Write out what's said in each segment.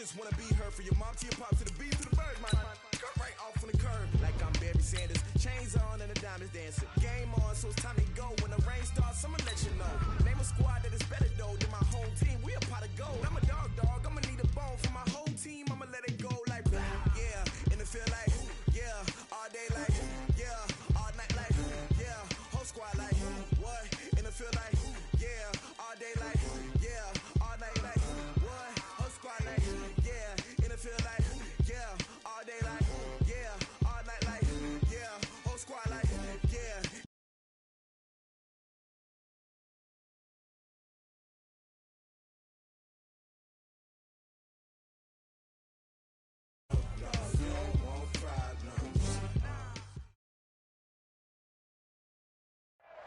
just wanna be her. For your mom to your pop to the beat to the birds, my cut right off on the curb. Like I'm Barry Sanders, chains on and the diamonds dancing. Game on, so it's time to go. When the rain starts, I'ma let you know. Name a squad that is better though than my home team. We a pot of gold. I'm a dog, I'ma need a bone for my whole team. I'ma let it go like yeah, and it feel like yeah, all day like yeah, all night like yeah, whole squad like what, and it feel like yeah, all day like yeah, all night like what, whole squad like yeah, and it feel like yeah, all day like yeah, all night like yeah, whole squad like yeah.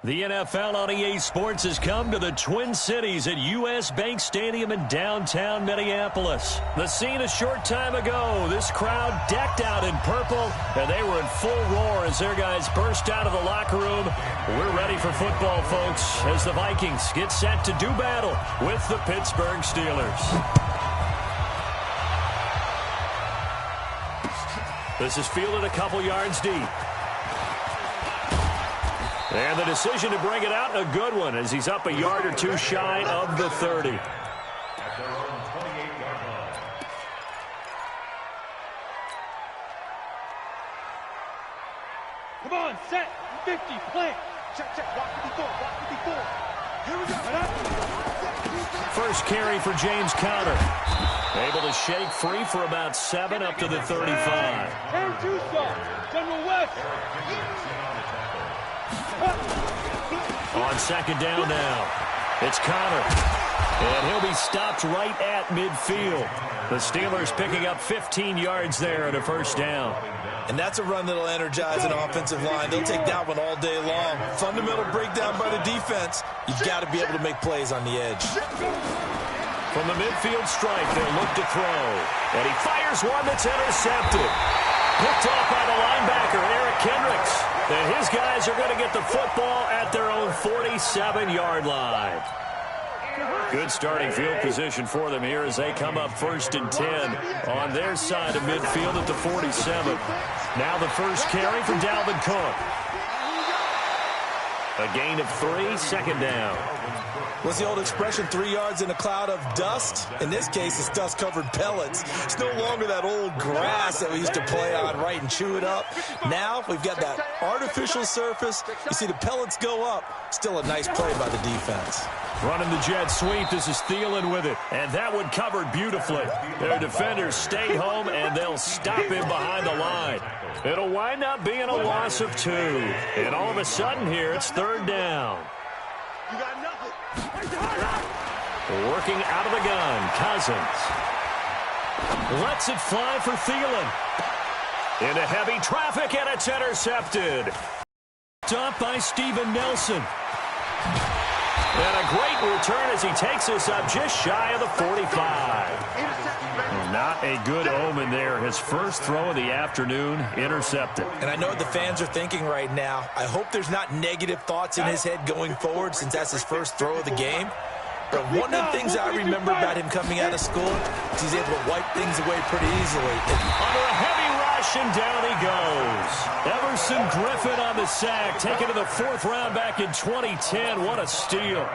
The NFL on EA Sports has come to the Twin Cities at U.S. Bank Stadium in downtown Minneapolis. The scene a short time ago, this crowd decked out in purple, and they were in full roar as their guys burst out of the locker room. We're ready for football, folks, as the Vikings get set to do battle with the Pittsburgh Steelers. This is fielded a couple yards deep. And the decision to bring it out, a good one, as he's up a yard or two shy of the 30. Come on, set, 50, plant. Check, walk to the door. Here we go. First carry for James Conner. Able to shake free for about 7 up to the 35. And Tucson, General West. On second down now, it's Conner. And he'll be stopped right at midfield. The Steelers picking up 15 yards there at a first down. And that's a run that'll energize an offensive line. They'll take that one all day long. Fundamental breakdown by the defense. You've got to be able to make plays on the edge. From the midfield stripe, they'll look to throw. And he fires one that's intercepted. Picked off by the linebacker, Eric Kendricks. And his guys are going to get the football at their own 47-yard line. Good starting field position for them here as they come up 1st and 10 on their side of midfield at the 47. Now the first carry from Dalvin Cook. A gain of 3, second down. What's the old expression, 3 yards in a cloud of dust? In this case, it's dust-covered pellets. It's no longer that old grass that we used to play on, right, and chew it up. Now we've got that artificial surface. You see the pellets go up. Still a nice play by the defense. Running the jet sweep, this is Thielen with it. And that one covered beautifully. Their defenders stayed home, and they'll stop him behind the line. It'll wind up being a loss of 2. And all of a sudden here, it's 3rd down. You got nothing. Working out of the gun, Cousins. Lets it fly for Thielen. Into heavy traffic, and it's intercepted. Stopped by Steven Nelson. And a great return as he takes us up just shy of the 45. Not a good omen there. His first throw of the afternoon, intercepted. And I know what the fans are thinking right now. I hope there's not negative thoughts in his head going forward since that's his first throw of the game. But one of the things I remember about him coming out of school is he's able to wipe things away pretty easily. Under a heavy rush, and down he goes. Everson Griffin on the sack, taken to the 4th round back in 2010. What a steal.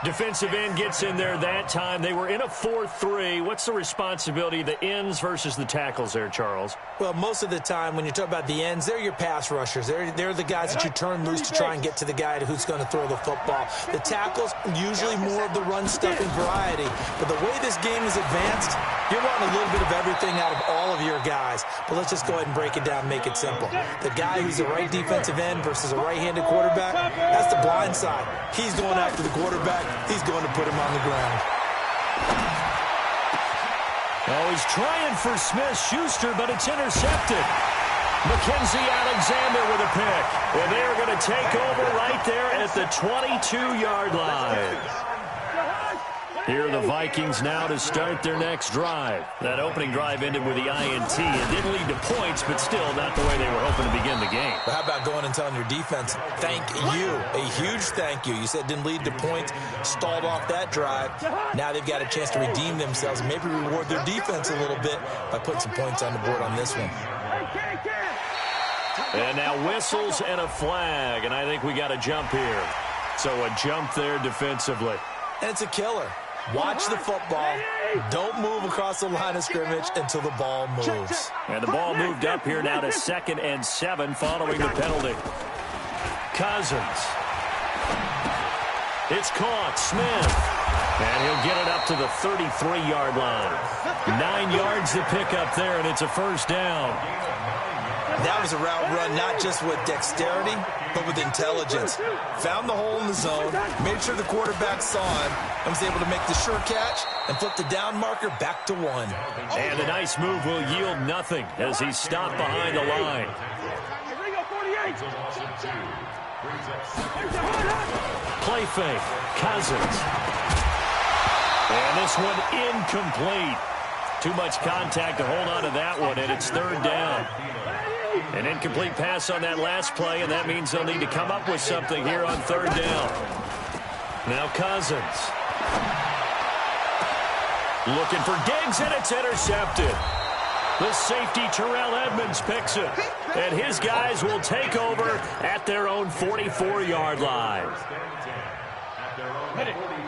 Defensive end gets in there that time. They were in a 4-3. What's the responsibility of the ends versus the tackles there, Charles? Well, most of the time when you talk about the ends, they're your pass rushers. They're the guys that you turn loose to try and get to the guy who's going to throw the football. The tackles, usually more of the run-stuffing variety. But the way this game is advanced, you're wanting a little bit of everything out of all of your guys. But let's just go ahead and break it down, make it simple. The guy who's the right defensive end versus a right-handed quarterback, that's the blind side. He's going after the quarterback. He's going to put him on the ground. Oh, he's trying for Smith-Schuster, but it's intercepted. Mackenzie Alexander with a pick. And they're going to take over right there at the 22-yard line. Here are the Vikings now to start their next drive. That opening drive ended with the INT. It didn't lead to points, but still not the way they were hoping to begin the game. But how about going and telling your defense, thank you, a huge thank you. You said it didn't lead to points, stalled off that drive. Now they've got a chance to redeem themselves and maybe reward their defense a little bit by putting some points on the board on this one. And now whistles and a flag, and I think we got a jump here. So a jump there defensively. And it's a killer. Watch the football. Don't move across the line of scrimmage until the ball moves. And the ball moved up here now to 2nd and 7 following the penalty. Cousins. It's caught. Smith. And he'll get it up to the 33-yard line. 9 yards to pick up there, and it's a first down. That was a route run, not just with dexterity, but with intelligence. Found the hole in the zone, made sure the quarterback saw him, and was able to make the sure catch and flip the down marker back to 1. And a nice move will yield nothing as he's stopped behind the line. Play fake. Cousins. And this one incomplete. Too much contact to hold on to that one, and it's 3rd down. An incomplete pass on that last play, and that means they'll need to come up with something here on 3rd down. Now Cousins. Looking for Diggs, and it's intercepted. The safety, Terrell Edmonds, picks it. And his guys will take over at their own 44-yard line.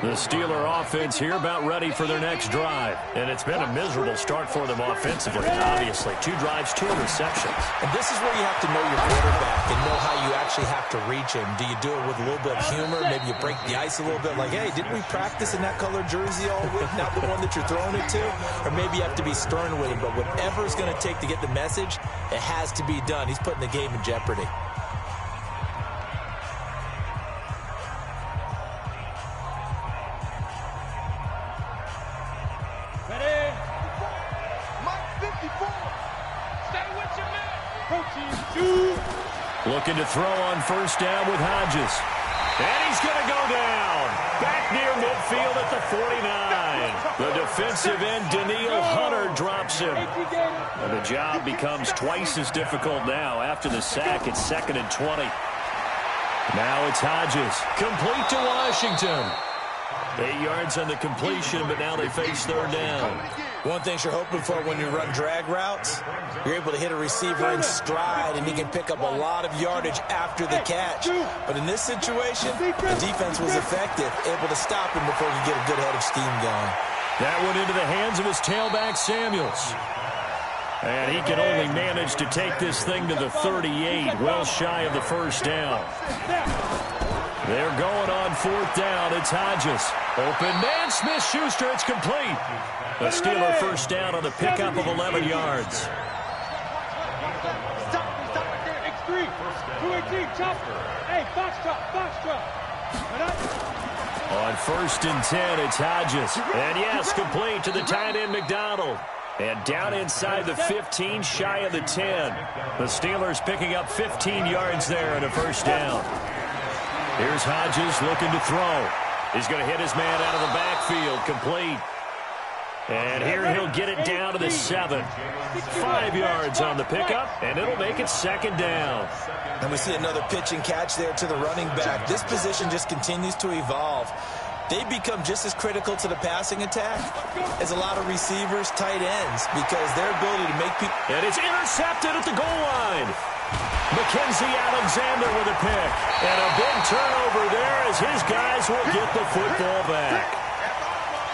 The Steeler offense here about ready for their next drive. And it's been a miserable start for them offensively, obviously. 2 drives, 2 interceptions. And this is where you have to know your quarterback and know how you actually have to reach him. Do you do it with a little bit of humor? Maybe you break the ice a little bit like, hey, didn't we practice in that color jersey all week? Not the one that you're throwing it to? Or maybe you have to be stern with him. But whatever it's going to take to get the message, it has to be done. He's putting the game in jeopardy. Looking to throw on 1st down with Hodges. And he's going to go down. Back near midfield at the 49. The defensive end, Danielle Hunter, drops him. And the job becomes twice as difficult now. After the sack, it's 2nd and 20. Now it's Hodges. Complete to Washington. 8 yards on the completion, but now they face 3rd down. One thing you're hoping for when you run drag routes, you're able to hit a receiver in stride, and he can pick up a lot of yardage after the catch. But in this situation, the defense was effective, able to stop him before he could get a good head of steam going. That went into the hands of his tailback, Samuels. And he can only manage to take this thing to the 38, well shy of the 1st down. They're going on 4th down. It's Hodges. Open man, Smith-Schuster. It's complete. A Steeler 1st down on the pickup of 11 yards. Stop right there. X3. 218. Chop. Hey, box drop. On 1st and 10, it's Hodges. And yes, complete to the tight end, McDonald. And down inside the 15, shy of the 10. The Steelers picking up 15 yards there and a 1st down. Here's Hodges looking to throw. He's going to hit his man out of the backfield. Complete. And here he'll get it down to the 7. 5 yards on the pickup, and it'll make it 2nd down. And we see another pitch and catch there to the running back. This position just continues to evolve. They become just as critical to the passing attack as a lot of receivers, tight ends, because their ability to make people... And it's intercepted at the goal line. Mackenzie Alexander with a pick. And a big turnover there as his guys will get the football back.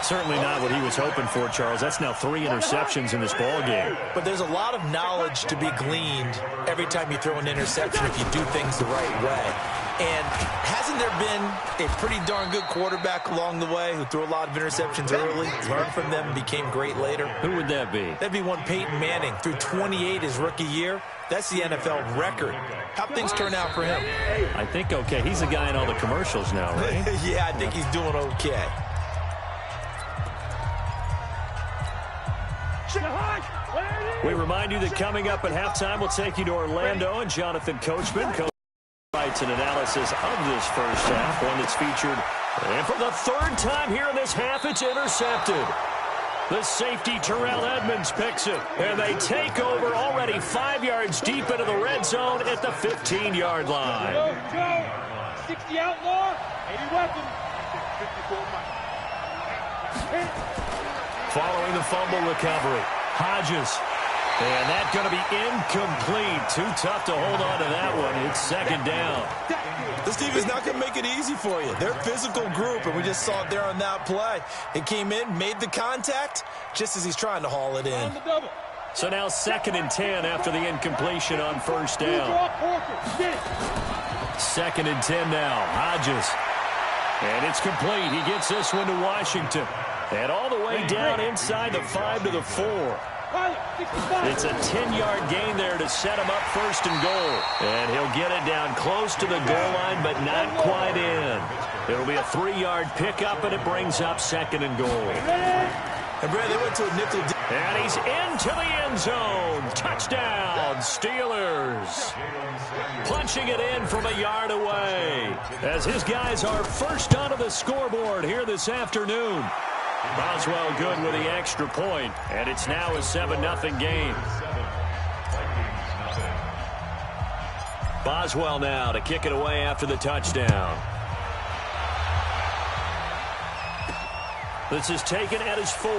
Certainly not what he was hoping for, Charles. That's now 3 interceptions in this ball game. But there's a lot of knowledge to be gleaned every time you throw an interception if you do things the right way. And hasn't there been a pretty darn good quarterback along the way who threw a lot of interceptions early, learned from them, and became great later? Who would that be? That'd be one Peyton Manning. Threw 28 his rookie year. That's the NFL record. How'd things turn out for him? I think okay. He's a guy in all the commercials now, right? Yeah, I think he's doing okay. We remind you that coming up at halftime, we'll take you to Orlando and Jonathan Coachman. Highlights and analysis of this first half, one that's featured. And for the third time here in this half, it's intercepted. The safety, Terrell Edmonds, picks it. And they take over already 5 yards deep into the red zone at the 15-yard line. Go. 60 outlaw, 80 weapons. 54 Following the fumble recovery, Hodges. And that's going to be incomplete. Too tough to hold on to that one. It's second down. This team is not going to make it easy for you. They're a physical group, and we just saw it there on that play. It came in, made the contact, just as he's trying to haul it in. So now 2nd and 10 after the incompletion on first down. 2nd and 10 now. Hodges. And it's complete. He gets this one to Washington. And all the way down inside the 5 to the 4. It's a 10-yard gain there to set him up 1st and goal. And he'll get it down close to the goal line, but not quite in. It'll be a 3-yard pickup, and it brings up 2nd and goal. And Brad, they went to a nickel. And he's into the end zone. Touchdown, Steelers. Punching it in from a yard away. As his guys are first onto the scoreboard here this afternoon. Boswell good with the extra point, and it's now a 7-0 game. Boswell now to kick it away after the touchdown. This is taken at his 4.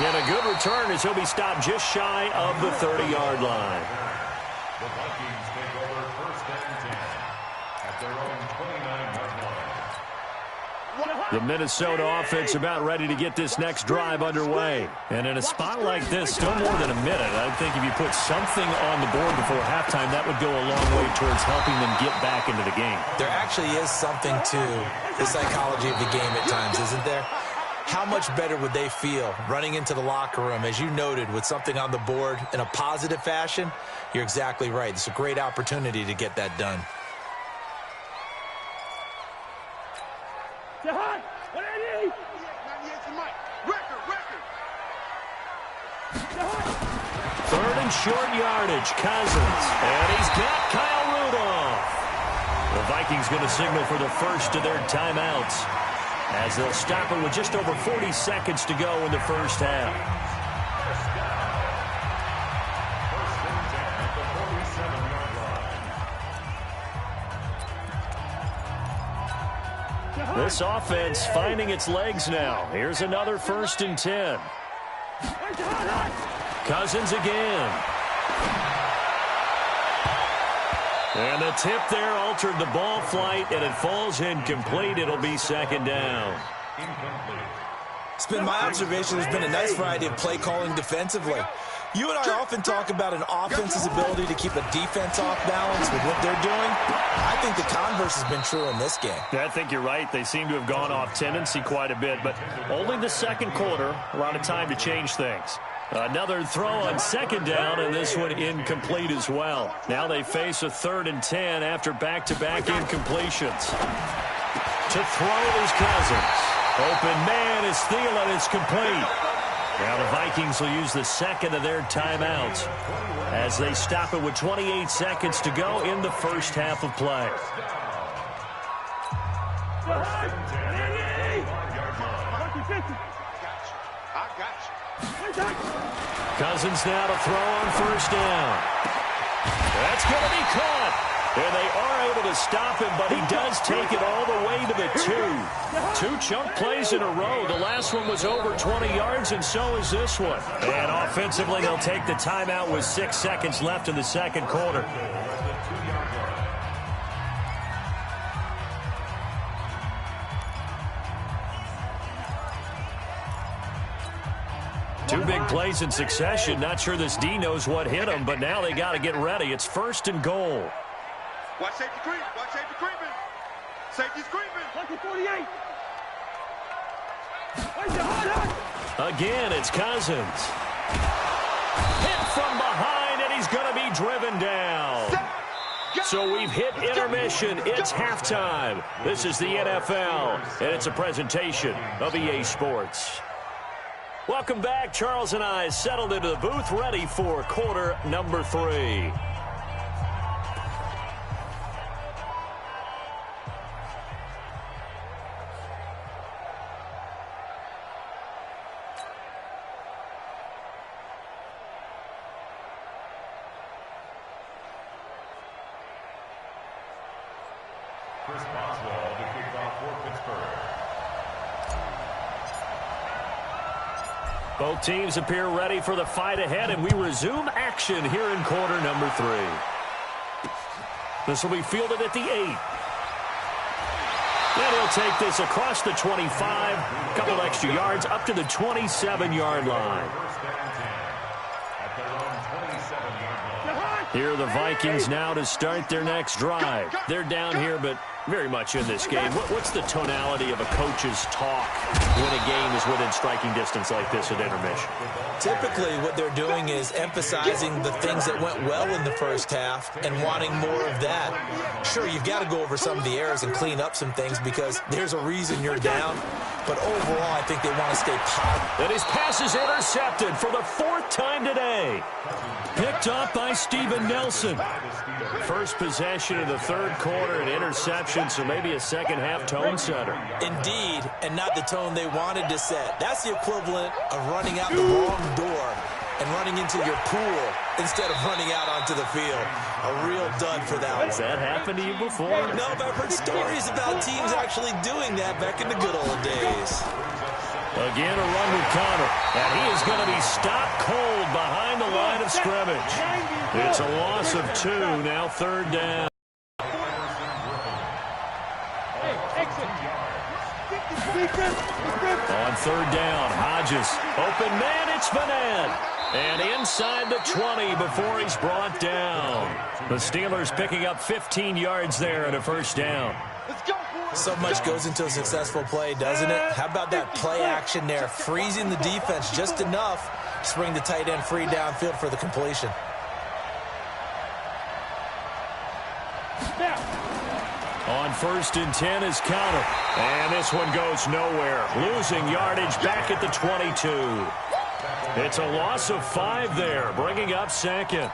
And a good return as he'll be stopped just shy of the 30-yard line. The Vikings take over 1st and 10 at their own 29-yard line. The Minnesota offense about ready to get this next drive underway. And in a spot like this, still more than a minute, I think if you put something on the board before halftime, that would go a long way towards helping them get back into the game. There actually is something to the psychology of the game at times, isn't there? How much better would they feel running into the locker room, as you noted, with something on the board in a positive fashion? You're exactly right. It's a great opportunity to get that done. Third and short yardage, Cousins. And he's got Kyle Rudolph. The Vikings going to signal for the first of their timeouts, as they'll stop it with just over 40 seconds to go in the first half. This offense finding its legs now. Here's another 1st and 10. Cousins again. And the tip there altered the ball flight, and it falls incomplete. It'll be 2nd down. It's been my observation there's been a nice variety of play calling defensively. You and I often talk about an offense's ability to keep a defense off balance with what they're doing. I think the converse has been true in this game. I think you're right. They seem to have gone off tendency quite a bit, but only the second quarter, a lot of time to change things. Another throw on 2nd down, and this one incomplete as well. Now they face a 3rd and 10 after back-to-back incompletions. To throw is Cousins. Open man is Thielen. It's complete. Now the Vikings will use the 2nd of their timeouts as they stop it with 28 seconds to go in the first half of play. Cousins now to throw on 1st down. That's going to be caught. And they are able to stop him, but he does take it all the way to the 2. 2 chunk plays in a row. The last one was over 20 yards, and so is this one. And offensively, they'll take the timeout with 6 seconds left in the second quarter. Two big plays in succession. Not sure this D knows what hit him, but now they got to get ready. It's 1st and goal. Watch safety creep. Watch safety creeping. Safety's creeping. Lucky 48. Again, it's Cousins. Hit from behind, and he's going to be driven down. So we've hit intermission. It's halftime. This is the NFL, and it's a presentation of EA Sports. Welcome back. Charles and I settled into the booth, ready for quarter number 3. Both teams appear ready for the fight ahead, and we resume action here in quarter number 3. This will be fielded at the 8. And he'll take this across the 25, a couple extra yards, up to the 27-yard line. Here are the Vikings now to start their next drive. They're down here, but very much in this game. What's the tonality of a coach's talk when a game is within striking distance like this at intermission? Typically, what they're doing is emphasizing the things that went well in the first half and wanting more of that. Sure, you've got to go over some of the errors and clean up some things because there's a reason you're down. But overall, I think they want to stay positive. And his pass is intercepted for the 4th time today. Picked up by Steven Nelson. First possession of the 3rd quarter, an interception, so maybe a second-half tone setter. Indeed, and not the tone they wanted to set. That's the equivalent of running out the wrong door and running into your pool instead of running out onto the field. A real dud for that one. Has that happened to you before? No, but I've heard stories about teams actually doing that back in the good old days. Again, a run with Connor, and he is going to be stopped cold behind the line of scrimmage. It's a loss of 2, now 3rd down. On 3rd down, Hodges. Open man, it's Vanette. And inside the 20 before he's brought down. The Steelers picking up 15 yards there and a 1st down. So much goes into a successful play, doesn't it? How about that play action there, freezing the defense just enough to bring the tight end free downfield for the completion. On 1st and 10 is Counter. And this one goes nowhere. Losing yardage back at the 22. It's a loss of 5 there, bringing up 2nd.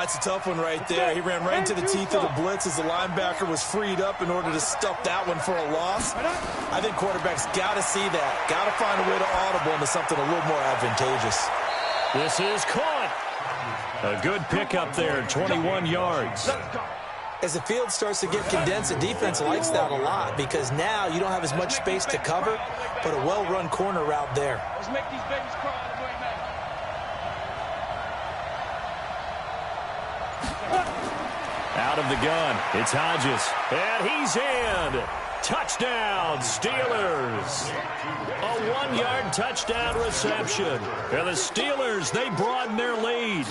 It's a tough one right there. He ran right into the teeth of the blitz as the linebacker was freed up in order to stuff that one for a loss. I think quarterbacks got to see that. Got to find a way to audible into something a little more advantageous. This is caught. A good pickup there, 21 yards. As the field starts to get condensed, the defense likes that a lot because now you don't have as much space to cover, but a well-run corner route there. Let's make these babies cry. Out of the gun, it's Hodges. And he's in. Touchdown, Steelers. A 1-yard touchdown reception. And the Steelers, they broaden their lead.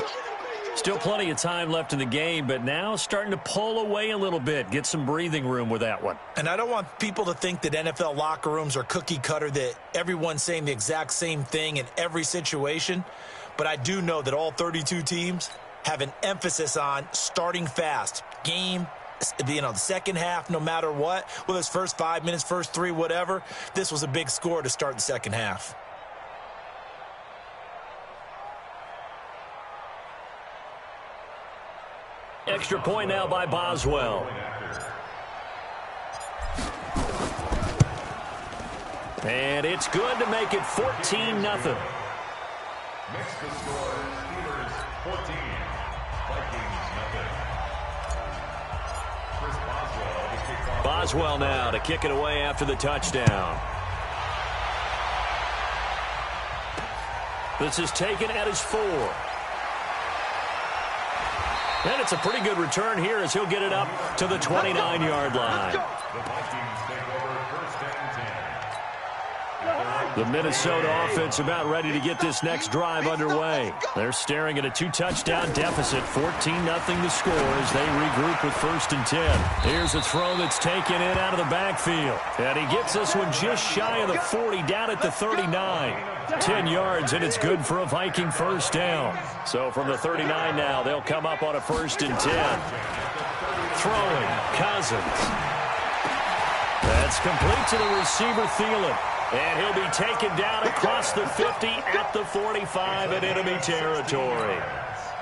Still plenty of time left in the game, but now starting to pull away a little bit. Get some breathing room with that one. And I don't want people to think that NFL locker rooms are cookie cutter, that everyone's saying the exact same thing in every situation. But I do know that all 32 teams have an emphasis on starting fast. Game, the second half, no matter what, whether it's first 5 minutes, first 3, whatever, this was a big score to start the second half. Extra point now by Boswell. And it's good to make it 14-0. Makes the score Steelers 14, Vikings 0. Chris Boswell to kick off. Boswell now to kick it away after the touchdown. This is taken at his 4. And it's a pretty good return here as he'll get it up to the 29-yard line. The Vikings take over 1st and 10. The Minnesota offense about ready to get this next drive underway. They're staring at a 2-touchdown deficit, 14-0 the score as they regroup with 1st and 10. Here's a throw that's taken in out of the backfield. And he gets this one just shy of the 40, down at the 39. 10 yards, and it's good for a Viking 1st down. So from the 39 now, they'll come up on a 1st and 10. Throwing, Cousins. That's complete to the receiver, Thielen. And he'll be taken down across the 50 at the 45 in enemy territory.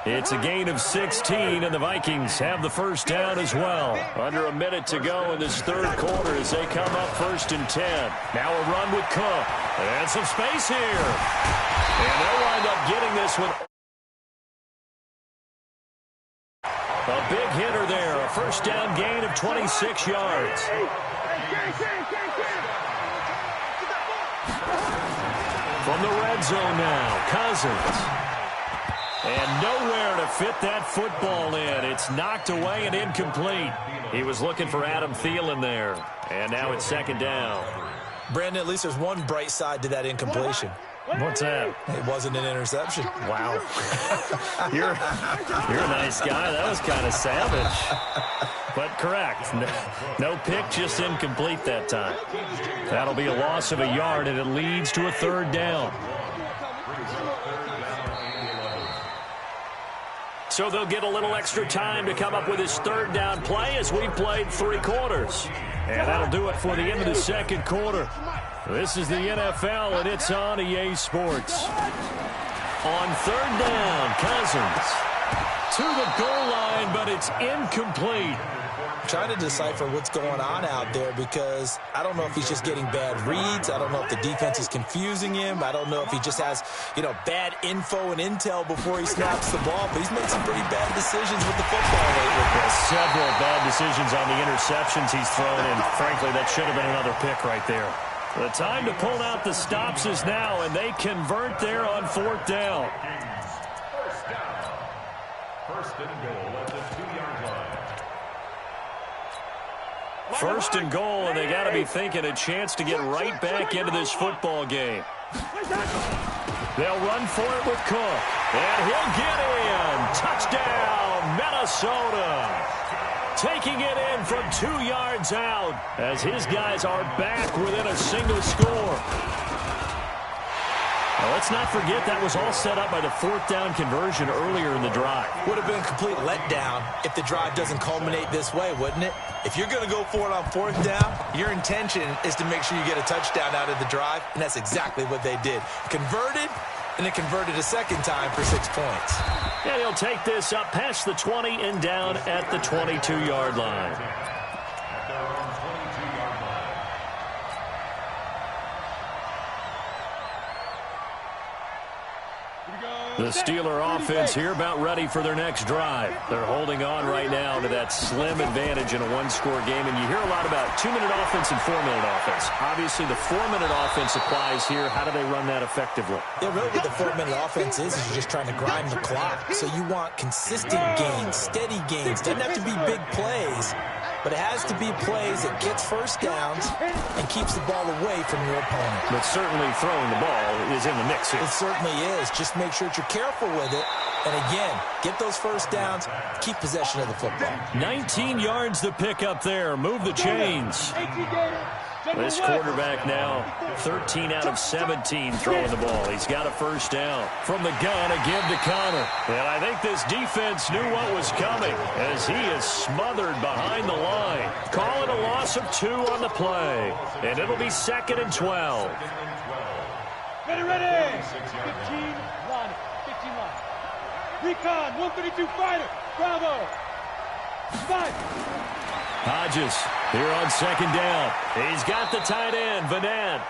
It's a gain of 16, and the Vikings have the 1st down as well. Under a minute to go in this 3rd quarter as they come up 1st and 10. Now a run with Cook. And some space here. And they'll wind up getting this one. A big hitter there. A 1st down gain of 26 yards. From From the red zone now, Cousins. And nowhere to fit that football in. It's knocked away and incomplete. He was looking for Adam Thielen there. And now it's second down. Brandon, at least there's one bright side to that incompletion. What's that? It wasn't an interception. Wow. You're a nice guy. That was kind of savage. But correct. No pick, just incomplete that time. That'll be a loss of a yard, and it leads to a third down. So they'll get a little extra time to come up with his third down play as we've played 3 quarters. And that'll do it for the end of the second quarter. This is the NFL, and it's on EA Sports. On third down, Cousins to the goal line, but it's incomplete. Trying to decipher what's going on out there because I don't know if he's just getting bad reads. I don't know if the defense is confusing him. I don't know if he just has, bad info and intel before he snaps the ball. But he's made some pretty bad decisions with the football lately. Several bad decisions on the interceptions he's thrown, and frankly, that should have been another pick right there. The time to pull out the stops is now, and they convert there on fourth down. First and goal at the 2-yard line. First and goal, and they got to be thinking a chance to get right back into this football game. They'll run for it with Cook, and he'll get in. Touchdown, Minnesota. Taking it in from 2 yards out as his guys are back within a single score. Now, let's not forget that was all set up by the fourth down conversion earlier in the drive. Would have been a complete letdown if the drive doesn't culminate this way, wouldn't it? If you're going to go for it on fourth down, your intention is to make sure you get a touchdown out of the drive, and that's exactly what they did. Converted, and it converted a second time for 6 points. And he'll take this up past the 20 and down at the 22-yard line. The Steeler offense here about ready for their next drive. They're holding on right now to that slim advantage in a one-score game. And you hear a lot about 2-minute offense and 4-minute offense. Obviously, the 4-minute offense applies here. How do they run that effectively? Yeah, really what the 4-minute offense is you're just trying to grind the clock. So you want consistent gains, steady gains. Doesn't have to be big plays, but it has to be plays that gets first downs and keeps the ball away from your opponent. But certainly throwing the ball is in the mix here. It certainly is. Just make sure that you're careful with it. And again, get those first downs, keep possession of the football. 19 yards to pick up there. Move the chains. This quarterback now 13 out of 17 throwing the ball. He's got a first down. From the gun, a give to Connor. And I think this defense knew what was coming as he is smothered behind the line. Call it a loss of 2 on the play. And it'll be second and 12. Ready. 15 line. 15 line. Recon, 132 fighter. Bravo. 5. Hodges here on second down. He's got the tight end, Vanette.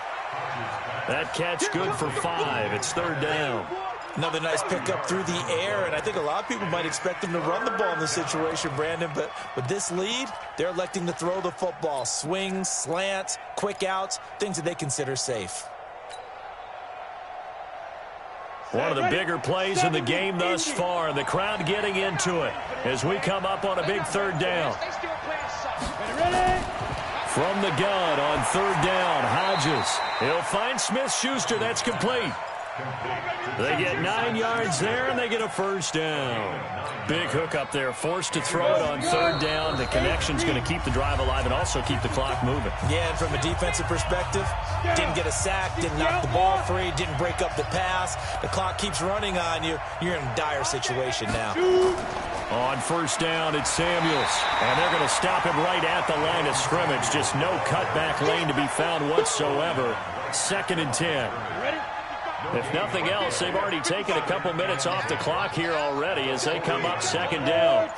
That catch good for 5. It's third down. Another nice pickup through the air, and I think a lot of people might expect him to run the ball in this situation, Brandon, but with this lead, they're electing to throw the football. Swings, slants, quick outs, things that they consider safe. One of the bigger plays in the game thus far. The crowd getting into it as we come up on a big third down. From the gun on third down, Hodges. He'll find Smith-Schuster. That's complete. They get 9 yards there, and they get a first down. Big hook up there, forced to throw it on third down. The connection's going to keep the drive alive and also keep the clock moving. Yeah, and from a defensive perspective, didn't get a sack, didn't knock the ball free, didn't break up the pass. The clock keeps running on you. You're in a dire situation now. On first down, it's Samuels. And they're going to stop him right at the line of scrimmage. Just no cutback lane to be found whatsoever. Second and 10. If nothing else, they've already taken a couple minutes off the clock here already as they come up second down.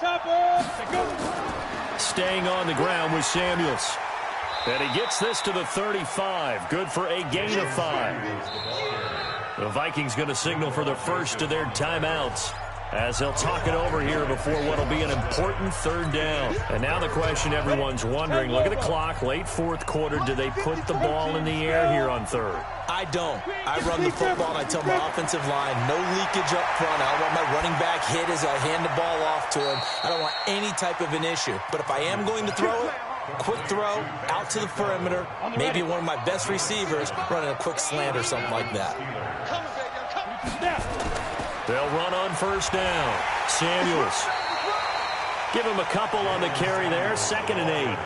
Staying on the ground with Samuels. And he gets this to the 35. Good for a gain of 5. The Vikings going to signal for the first of their timeouts. as he'll talk it over here before what will be an important third down. And now the question everyone's wondering, look at the clock, late fourth quarter, do they put the ball in the air here on third? I don't. I run the football and I tell my offensive line, no leakage up front. I don't want my running back hit as I hand the ball off to him. I don't want any type of an issue. But if I am going to throw it, quick throw out to the perimeter, maybe one of my best receivers running a quick slant or something like that. They'll run on first down. Samuels. Give him a couple on the carry there. 2nd and 8.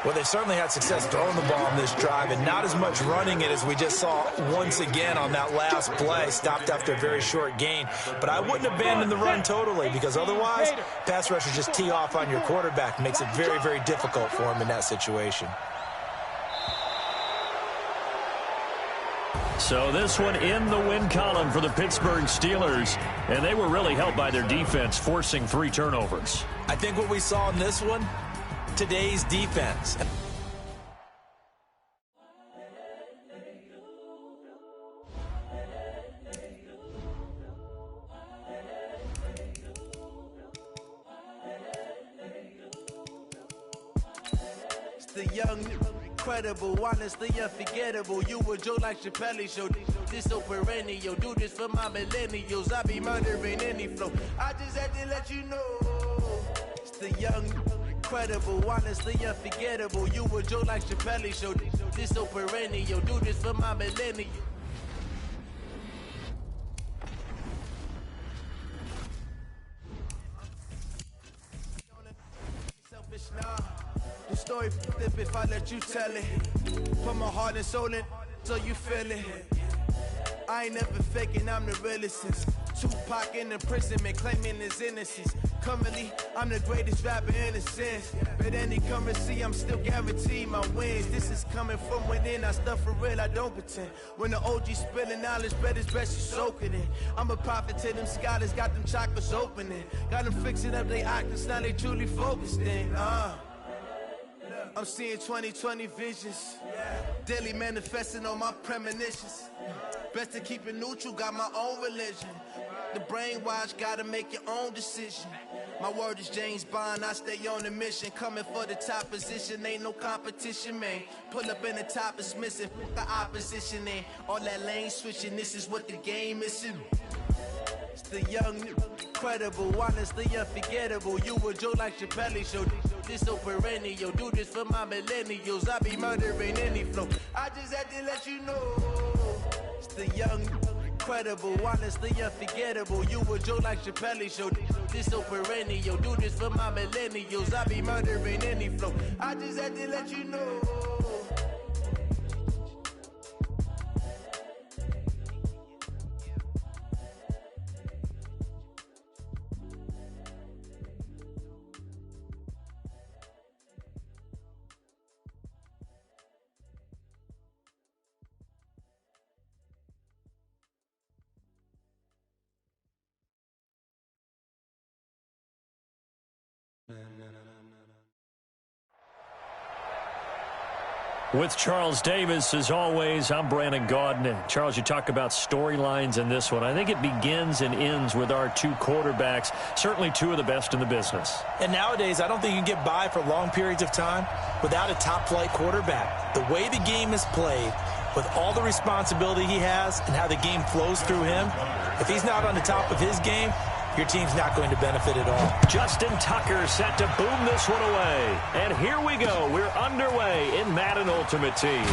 Well, they certainly had success throwing the ball on this drive, and not as much running it as we just saw once again on that last play. Stopped after a very short gain. But I wouldn't abandon the run totally, because otherwise, pass rushers just tee off on your quarterback. Makes it very, very difficult for him in that situation. So this one in the win column for the Pittsburgh Steelers, and they were really helped by their defense, forcing 3 turnovers. I think what we saw in this one, today's defense. It's the young, incredible, honestly unforgettable. You a Joe like Chappelle show. This so perennial. Do this for my millennials. I be murdering any flow. I just had to let you know. It's the young, incredible, honestly unforgettable. You a Joe like Chappelle show. This so perennial. Do this for my millennials. Selfish now. The story flip if I let you tell it. Put my heart and soul in so you feel it. I ain't never faking, I'm the realest since Tupac in imprisonment, claiming his innocence. Currently, I'm the greatest rapper in a sense. But any currency, I'm still guaranteed my wins. This is coming from within, I stuff for real, I don't pretend. When the OG spilling knowledge, bet it's best you soak it in. I'm a prophet to them scholars, got them chakras opening. Got them fixing up they octaves, now they truly focused in. I'm seeing 2020 visions. Daily manifesting on my premonitions. Best to keep it neutral, got my own religion. The brainwash, gotta make your own decision. My word is James Bond, I stay on a mission. Coming for the top position, ain't no competition, man. Pull up in the top, it's missing, the opposition in. All that lane switching, this is what the game is in. It's the young, incredible, honestly unforgettable. You a Joe like Chappelle show. This so perennial. Do this for my millennials. I be murdering any flow. I just had to let you know. It's the young, incredible, honestly unforgettable. You a Joe like Chappelle show. This so perennial. Do this for my millennials. I be murdering any flow. I just had to let you know. With Charles Davis, as always, I'm Brandon Gaudin. And Charles, you talk about storylines in this one. I think it begins and ends with our 2 quarterbacks, certainly 2 of the best in the business. And nowadays, I don't think you can get by for long periods of time without a top-flight quarterback. The way the game is played, with all the responsibility he has and how the game flows through him, if he's not on the top of his game, your team's not going to benefit at all. Justin Tucker set to boom this one away. And here we go. We're underway in Madden Ultimate Team.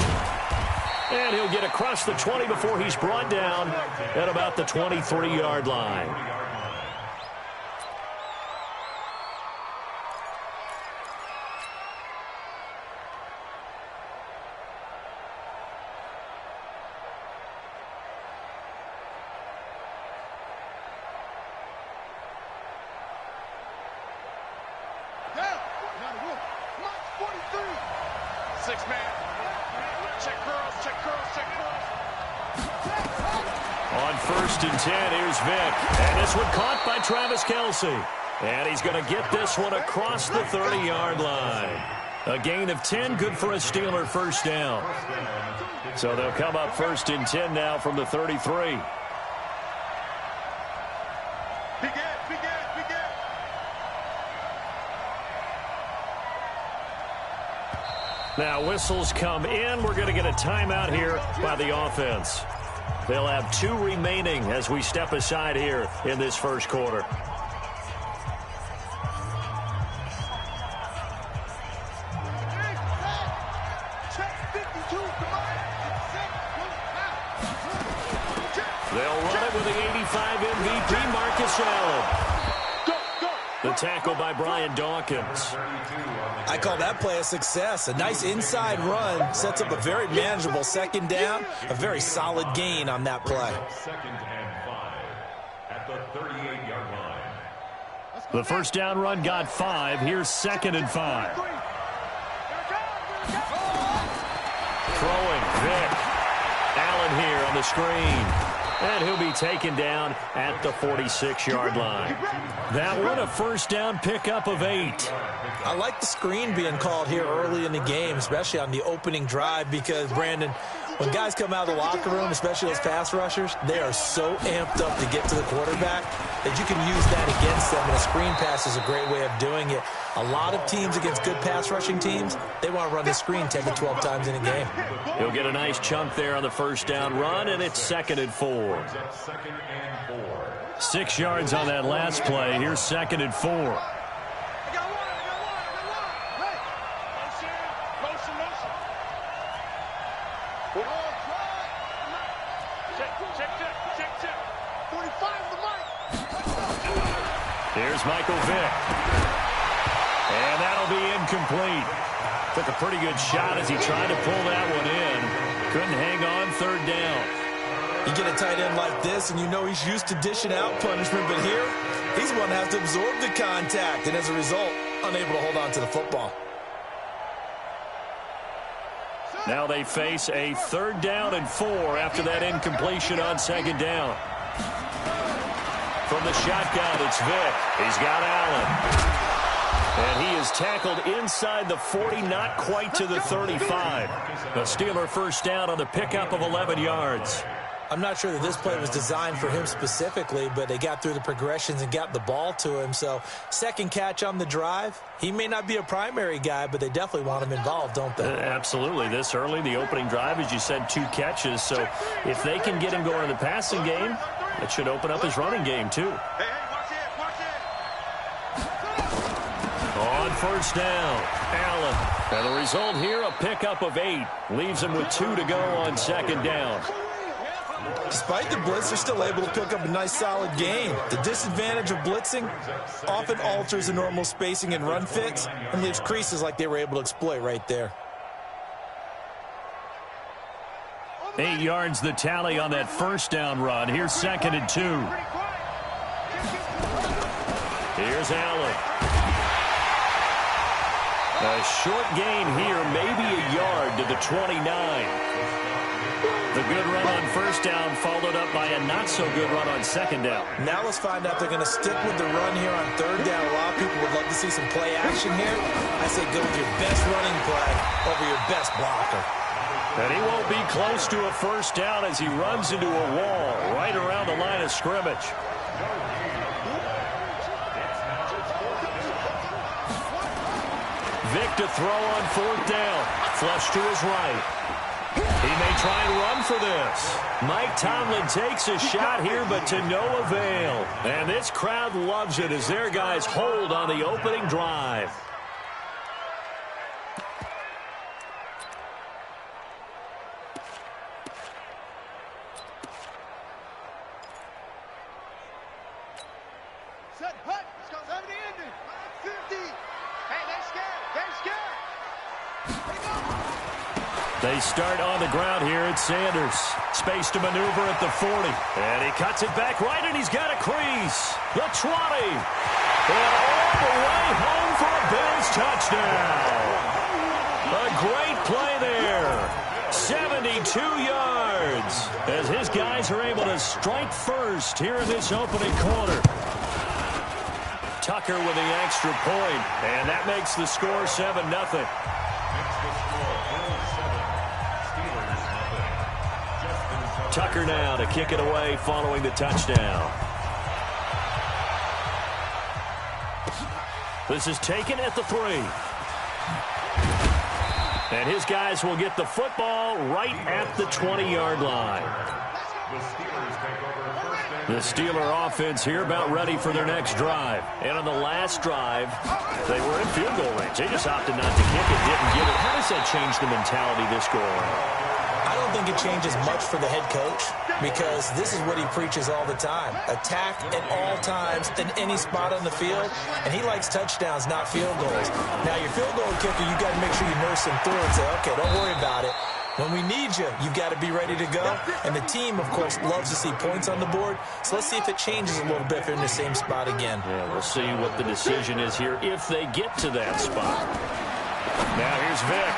And he'll get across the 20 before he's brought down at about the 23-yard line. Travis Kelce, and he's going to get this one across the 30-yard line. A gain of 10, good for a Steeler first down. So they'll come up 1st and 10 now from the 33. Begin. Now whistles come in. We're going to get a timeout here by the offense. They'll have 2 remaining as we step aside here in this first quarter. They'll run it with the 85 MVP, Marcus Allen. The tackle by Brian Dawkins. I call that play a success. A nice inside run sets up a very manageable second down. A very solid gain on that play. 2nd and 5 at the 38-yard line. The first down run got 5. Here's 2nd and 5. Throwing, Vick. Allen here on the screen. And he'll be taken down at the 46-yard line. That one a first down pickup of 8. I like the screen being called here early in the game, especially on the opening drive, because, Brandon, when guys come out of the locker room, especially those pass rushers, they are so amped up to get to the quarterback that you can use that against them, and a screen pass is a great way of doing it. A lot of teams against good pass rushing teams, they want to run the screen 10 to 12 times in a game. He'll get a nice chunk there on the first down run, and it's 2nd and 4. 6 yards on that last play. Here's 2nd and 4. Here's Michael Vick. And that'll be incomplete. Took a pretty good shot as he tried to pull that one in. Couldn't hang on 3rd down. You get a tight end like this, and you know he's used to dishing out punishment, but here, he's the one that has to absorb the contact, and as a result, unable to hold on to the football. Now they face a 3rd down and 4 after that incompletion on 2nd down. From the shotgun, it's Vick. He's got Allen. And he is tackled inside the 40, not quite to the 35. The Steeler first down on the pickup of 11 yards. I'm not sure that this play was designed for him specifically, but they got through the progressions and got the ball to him. So, second catch on the drive. He may not be a primary guy, but they definitely want him involved, don't they? Absolutely. This early, the opening drive, as you said, 2 catches. So, if they can get him going in the passing game, it should open up his running game, too. On first down, Allen. And the result here, a pickup of 8. Leaves him with 2 to go on 2nd down. Despite the blitz, they're still able to pick up a nice solid gain. The disadvantage of blitzing often alters the normal spacing and run fits and leaves creases like they were able to exploit right there. 8 yards the tally on that first down run. Here's 2nd and 2. Here's Allen. A short gain here, maybe a yard to the 29. The good run on first down followed up by a not-so-good run on 2nd down. Now let's find out if they're going to stick with the run here on 3rd down. A lot of people would love to see some play action here. I say go with your best running play over your best blocker. And he won't be close to a first down as he runs into a wall right around the line of scrimmage. Vick to throw on 4th down. Flush to his right. He may try and run for this. Mike Tomlin takes a shot here, but to no avail. And this crowd loves it as their guys hold on the opening drive. Set, hut. Let's go. 70 ending. 50. Hey, they're scared. They're scared. They start on the ground here at Sanders. Space to maneuver at the 40. And he cuts it back right, and he's got a crease. The 20. And all the way home for a Bills touchdown. A great play there. 72 yards. As his guys are able to strike first here in this opening quarter. Tucker with the extra point. And that makes the score 7-0. Tucker now to kick it away following the touchdown. This is taken at the 3. And his guys will get the football right at the 20-yard line. The Steeler offense here about ready for their next drive. And on the last drive, they were in field goal range. They just opted not to kick it, didn't get it. How does that change the mentality this go around? I don't think it changes much for the head coach because this is what he preaches all the time. Attack at all times in any spot on the field, and he likes touchdowns, not field goals. Now, your field goal kicker, you got to make sure you nurse him through and say, okay, don't worry about it. When we need you, you've got to be ready to go. And the team, of course, loves to see points on the board. So let's see if it changes a little bit if they're in the same spot again. Yeah, we'll see what the decision is here if they get to that spot. Now here's Vic.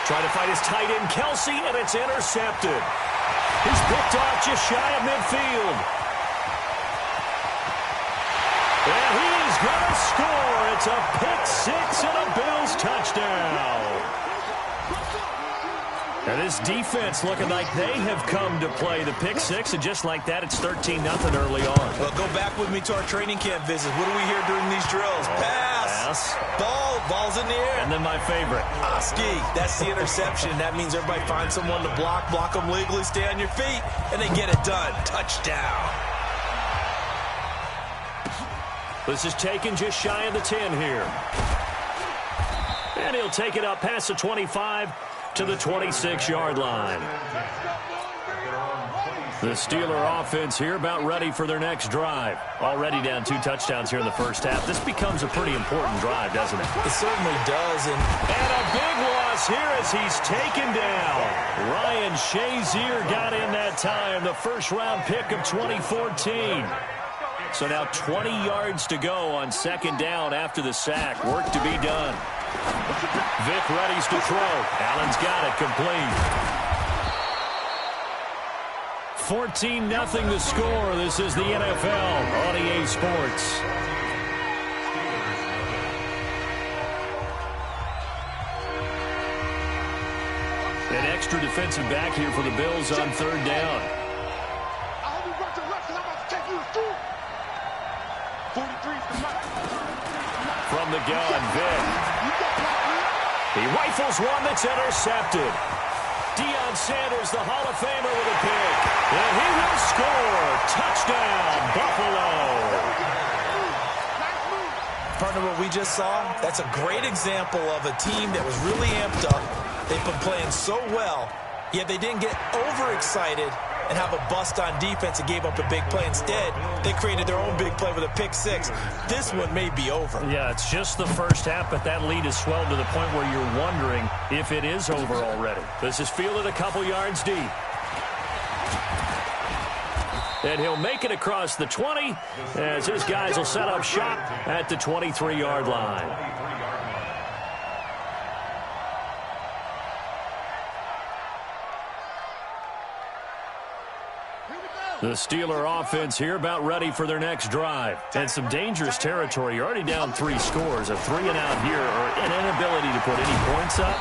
Trying to fight his tight end, Kelsey, and it's intercepted. He's picked off just shy of midfield. And he's going to score. It's a pick six and a Bills touchdown. And this defense looking like they have come to play the pick six, and just like that, it's 13-0 early on. Well, go back with me to our training camp visit. What do we hear during these drills? Pass. Ball's in the air. And then my favorite. Ski. That's the interception. That means everybody finds someone to block them legally, stay on your feet, and they get it done. Touchdown. This is taken just shy of the 10 here. And he'll take it up past the 25 to the 26-yard line. The Steeler offense here about ready for their next drive. Already down 2 touchdowns here in the first half. This becomes a pretty important drive, doesn't it? It certainly does. And a big loss here as he's taken down. Ryan Shazier got in that time, the first-round pick of 2014. So now 20 yards to go on second down after the sack. Work to be done. Vic readies to throw. Allen's got it complete. 14-0 the score. This is the NFL on EA Sports. An extra defensive back here for the Bills on third down. From the gun, Vic. He rifles one that's intercepted. Deion Sanders, the Hall of Famer, with a pick. And he will score. Touchdown, Buffalo. Partner, what we just saw, that's a great example of a team that was really amped up. They've been playing so well, yet they didn't get overexcited and have a bust on defense and gave up a big play. Instead, they created their own big play with a pick six. This one may be over. Yeah, it's just the first half, but that lead has swelled to the point where you're wondering if it is over already. This is fielded a couple yards deep. And he'll make it across the 20 as his guys will set up shop at the 23-yard line. The Steeler offense here about ready for their next drive. And some dangerous territory. You're already down 3 scores. A 3-and-out here or an inability to put any points up.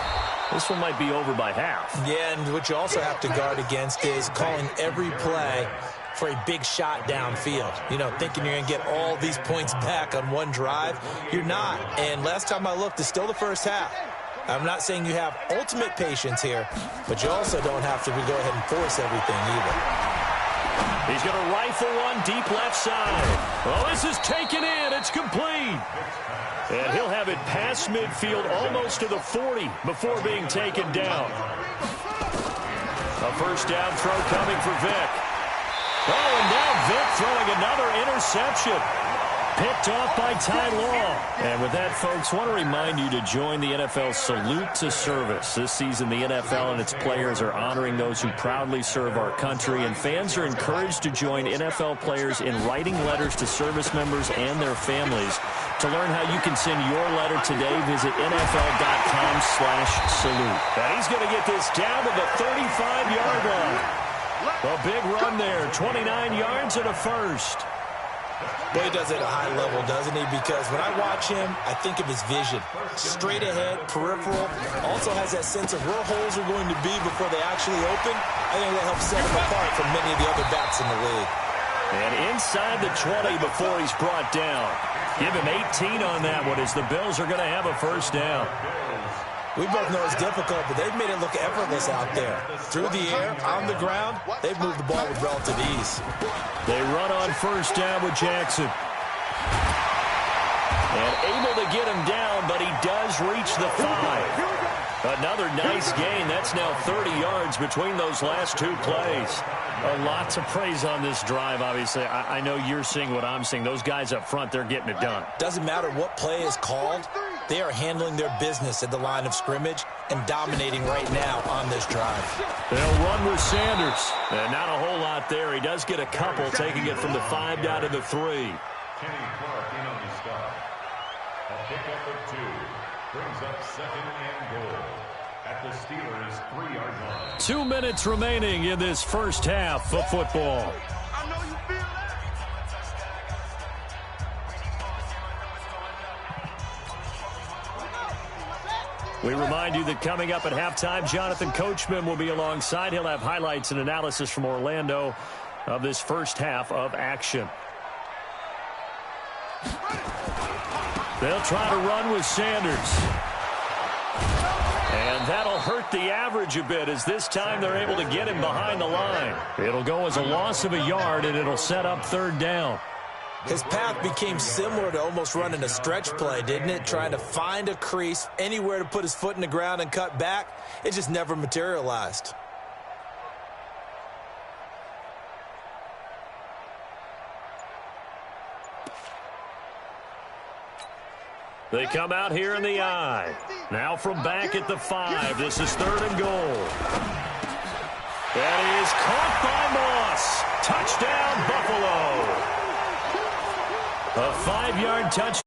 This one might be over by half. Yeah, and what you also have to guard against is calling every play for a big shot downfield. You know, thinking you're going to get all these points back on one drive. You're not. And last time I looked, it's still the first half. I'm not saying you have ultimate patience here, but you also don't have to go ahead and force everything either. He's going to rifle one deep left side. Well, this is taken in. It's complete. And he'll have it past midfield almost to the 40 before being taken down. A first down throw coming for Vic. Oh, and now Vic throwing another interception. Picked off by Ty Law. And with that, folks, I want to remind you to join the NFL Salute to Service. This season, the NFL and its players are honoring those who proudly serve our country, and fans are encouraged to join NFL players in writing letters to service members and their families. To learn how you can send your letter today, visit NFL.com/salute. And he's going to get this down to the 35-yard line. A big run there, 29 yards and a first. Boy, he does it at a high level, doesn't he? Because when I watch him, I think of his vision. Straight ahead, peripheral. Also has that sense of where holes are going to be before they actually open. I think that helps set him apart from many of the other backs in the league. And inside the 20 before he's brought down. Give him 18 on that one as the Bills are going to have a first down. We both know it's difficult, but they've made it look effortless out there. Through the air, on the ground, they've moved the ball with relative ease. They run on first down with Jackson. And able to get him down, but he does reach the 5. Another nice gain. That's now 30 yards between those last two plays. A lot to praise on this drive, obviously. I know you're seeing what I'm seeing. Those guys up front, they're getting it done. Doesn't matter what play is called. They are handling their business at the line of scrimmage and dominating right now on this drive. They'll run with Sanders. And not a whole lot there. He does get a couple, taking it from the 5 down to the 3. Kenny Clark in on the stop. A pickup of 2. Brings up 2nd and goal at the Steelers' 3-yard line. 2 minutes remaining in this first half of football. I know you feel that. We remind you that coming up at halftime, Jonathan Coachman will be alongside. He'll have highlights and analysis from Orlando of this first half of action. They'll try to run with Sanders. And that'll hurt the average a bit, as this time they're able to get him behind the line. It'll go as a loss of a yard, and it'll set up 3rd down. His path became similar to almost running a stretch play, didn't it? Trying to find a crease, anywhere to put his foot in the ground and cut back. It just never materialized. They come out here in the I. Now from back at the 5. This is 3rd and goal. That is caught by Moss. Touchdown, Buffalo. A 5-yard touchdown.